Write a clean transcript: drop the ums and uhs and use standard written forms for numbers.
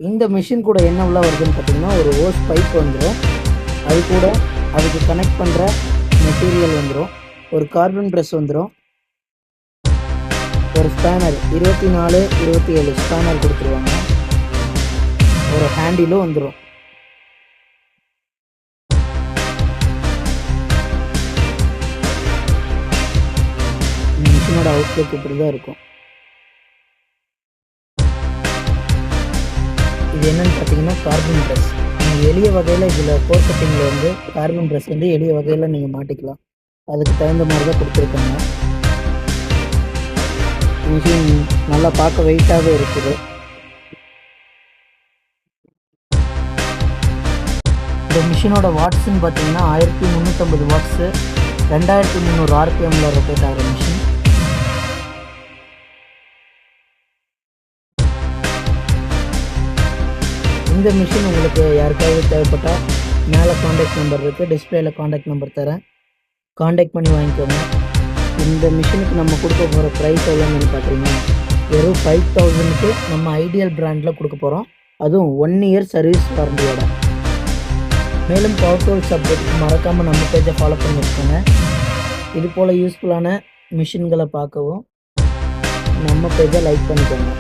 இந்த மிஷின் கூட என்ன உள்ள வருதுன்னு பார்த்தீங்கன்னா, ஒரு ஹோஸ் பைப் வந்துரும். அது கூட அதுக்கு கனெக்ட் பண்ற மெட்டீரியல் வந்துரும். ஒரு கார்பன் பிரஷ் வந்துரும். ஒரு ஸ்பேனர் 24, 27 ஸ்பேனர் குடுத்துருவாங்க. ஒரு ஹேண்டிலும் வந்துரும். இந்த மிஷினோட அவுட்லுக் இப்படிதான் இருக்கும். இது என்னன்னு பார்த்தீங்கன்னா, கார்பன் பிரஷ். நீங்க எளிய வகையில இதுல கோர் கட்டிங்ல வந்து கார்பன் பிரஷ் வந்து எளிய வகையில நீங்க மாட்டிக்கலாம். அதுக்கு தகுந்த மாரி தான் குடுத்துருக்காங்க. மிஷின் நல்லா பார்க்க வெயிட்டாவே இருக்குது. இந்த மிஷினோட வாட்ஸ்ன்னு பார்த்தீங்கன்னா 1350 வாட்ஸு, 2300 ஆர்பிஎம்ல ரொட்டேட் ஆகிற மிஷின். இந்த மிஷின் உங்களுக்கு யாருக்காவது தேவைப்பட்டா மேலே காண்டாக்ட் நம்பர் இருக்குது, டிஸ்பிளேல காண்டாக்ட் நம்பர் தரேன். காண்டாக்ட் பண்ணி வாங்கிக்கோங்க. இந்த மிஷினுக்கு நம்ம கொடுக்க போகிற ப்ரைஸ் எவ்வளோன்னு பார்க்குறீங்கன்னா, வெறும் 5000க்கு நம்ம ஐடியல் பிராண்டில் கொடுக்க போகிறோம். அதுவும் 1 இயர் சர்வீஸ் வாரண்டியோட. மேலும் பவர் டூல்ஸ் அப்டேட்டுக்கு மறக்காமல் நம்ம பேஜை ஃபாலோ பண்ணி வச்சுக்கோங்க. இது போல் யூஸ்ஃபுல்லான மிஷின்களை பார்க்கவும் நம்ம பேஜை லைக் பண்ணிக்கோங்க.